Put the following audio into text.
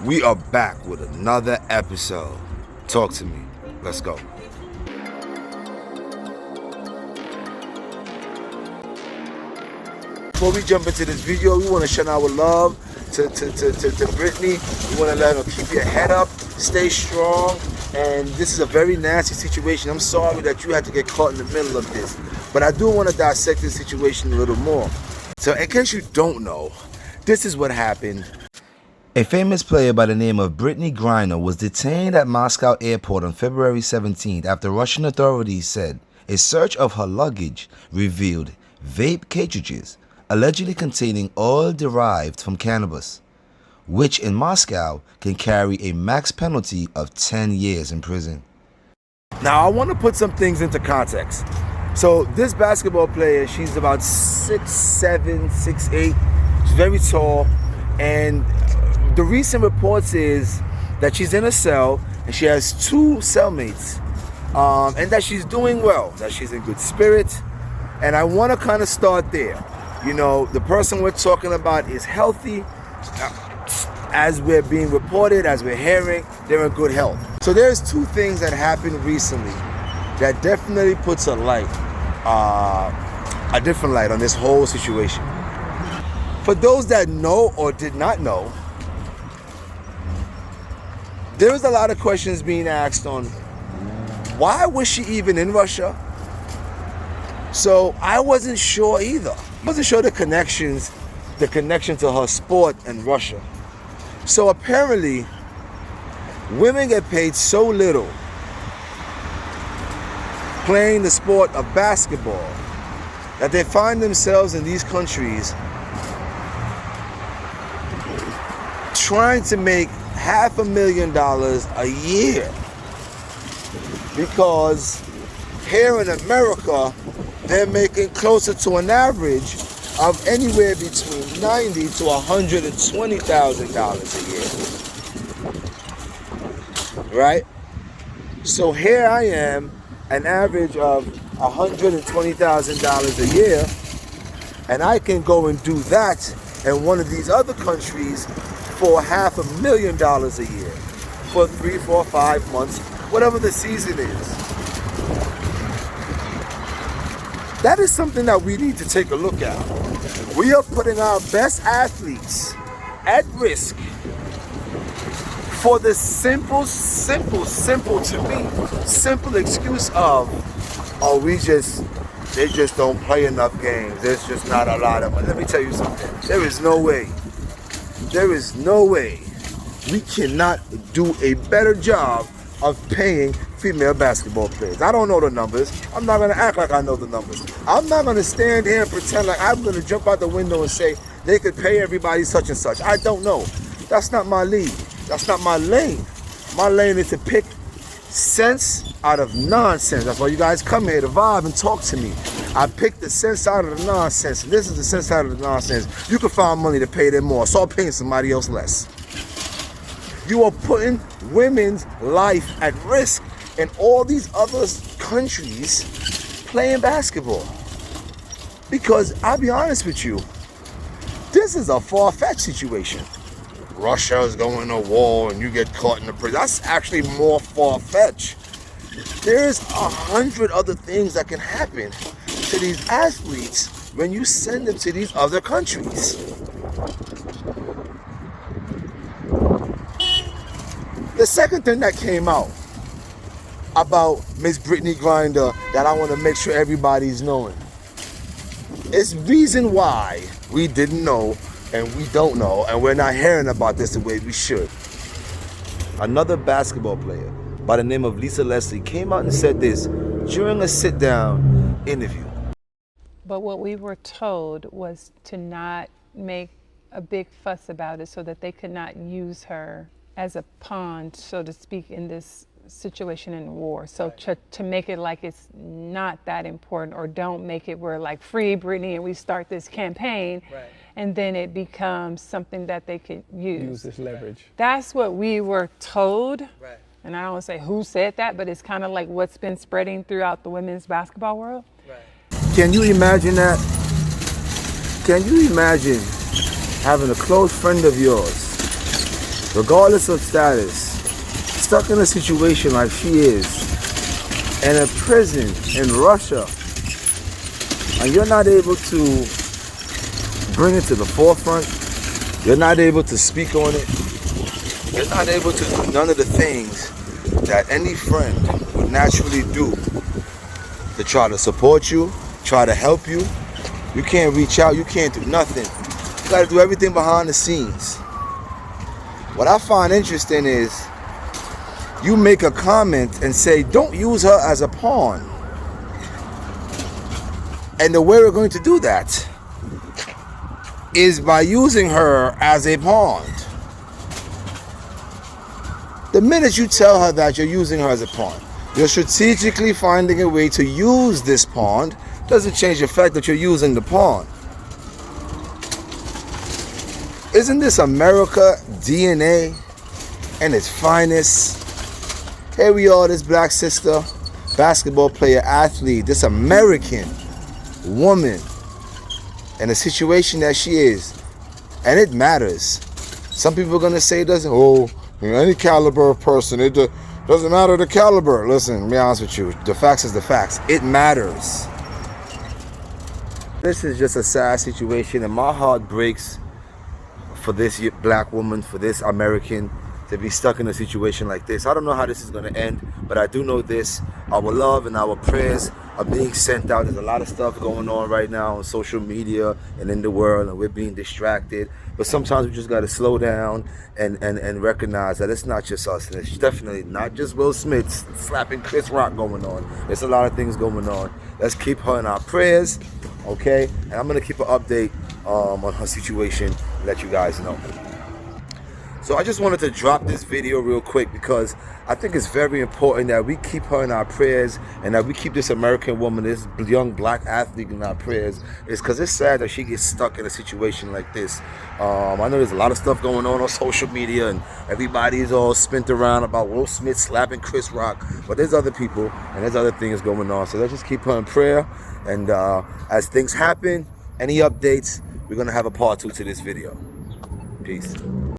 We are back with another episode. Talk to me. Let's go. Before we jump into this video, we want to show our love to Brittney. We want to let her keep your head up, stay strong. And this is a very nasty situation. I'm sorry that you had to get caught in the middle of this. But I do want to dissect this situation a little more. So in case you don't know, this is what happened. A famous player by the name of BRITNEY GRINER was detained at Moscow airport on February 17th after Russian authorities said a search of her luggage revealed vape cartridges allegedly containing oil derived from cannabis, which in Moscow can carry a max penalty of 10 years in prison. Now I want to put some things into context. So this basketball player, she's about 6'7", 6'8", she's very tall, and the recent reports is that she's in a cell and she has 2 cellmates, and that she's doing well, that she's in good spirits. And I want to kind of start there. You know, the person we're talking about is healthy. As we're being reported, as we're hearing, they're in good health. So there's 2 things that happened recently that definitely puts a different light on this whole situation. For those that know or did not know, there was a lot of questions being asked on why was she even in Russia? So I wasn't sure either. I wasn't sure the connection to her sport and Russia. So apparently, women get paid so little playing the sport of basketball that they find themselves in these countries trying to make $500,000 a year, because here in America they're making closer to an average of anywhere between $90,000 to $120,000 a year, right? So here I am, an average of $120,000 a year, and I can go and do that in one of these other countries for $500,000 a year for 3, 4, 5 months, whatever the season is. That is something that we need to take a look at. We are putting our best athletes at risk for the simple to me, simple excuse of, oh, they just don't play enough games. There's just not a lot of them. Let me tell you something. There is no way we cannot do a better job of paying female basketball players. I don't know the numbers. I'm not going to act like I know the numbers. I'm not going to stand here and pretend like I'm going to jump out the window and say they could pay everybody such and such. I don't know. That's not my league. That's not my lane. My lane is to pick sense out of nonsense. That's why you guys come here to vibe and talk to me. I picked the sense out of the nonsense. This is the sense out of the nonsense. You can find money to pay them more. So I'm paying somebody else less. You are putting women's life at risk in all these other countries playing basketball. Because I'll be honest with you, this is a far-fetched situation. Russia is going to war and you get caught in the prison. That's actually more far-fetched. There's 100 other things that can happen to these athletes when you send them to these other countries. The second thing that came out about Miss BRITNEY GRINER that I want to make sure everybody's knowing is reason why we didn't know and we don't know and we're not hearing about this the way we should. Another basketball player by the name of Lisa Leslie came out and said this during a sit-down interview. But what we were told was to not make a big fuss about it so that they could not use her as a pawn, so to speak, in this situation in war. So to make it like it's not that important, or don't make it where like free Brittney and we start this campaign, and then it becomes something that they could use this leverage. That's what we were told. And I don't want to say who said that, but it's kind of like what's been spreading throughout the women's basketball world. Can you imagine that? Can you imagine having a close friend of yours regardless of status, stuck in a situation like she is, in a prison in Russia, and you're not able to bring it to the forefront, you're not able to speak on it, you're not able to do none of the things that any friend would naturally do to try to support you, try to help you. You can't reach out, you can't do nothing. You gotta do everything behind the scenes. What I find interesting is you make a comment and say, don't use her as a pawn. And the way we're going to do that is by using her as a pawn. The minute you tell her that you're using her as a pawn, you're strategically finding a way to use this pawn, doesn't change the fact that you're using the pawn. Isn't this America DNA and its finest? Here we are, this black sister, basketball player, athlete, this American woman, in a situation that she is, and it matters. Some people are gonna say it doesn't. Oh, any caliber of person, it doesn't matter the caliber. Listen, let me be honest with you. The facts is the facts. It matters. This is just a sad situation, and my heart breaks for this black woman, for this American, to be stuck in a situation like this. I don't know how this is going to end, but I do know this: our love and our prayers are being sent out. There's a lot of stuff going on right now on social media and in the world, and we're being distracted. But sometimes we just got to slow down and recognize that it's not just us, and it's definitely not just Will Smith slapping Chris Rock going on. There's a lot of things going on. Let's keep her in our prayers, okay? And I'm going to keep an update on her situation and let you guys know. So I just wanted to drop this video real quick because I think it's very important that we keep her in our prayers and that we keep this American woman, this young black athlete in our prayers. It's because it's sad that she gets stuck in a situation like this. I know there's a lot of stuff going on social media and everybody's all spent around about Will Smith slapping Chris Rock, but there's other people and there's other things going on. So let's just keep her in prayer, and as things happen, any updates, we're going to have a part 2 to this video. Peace.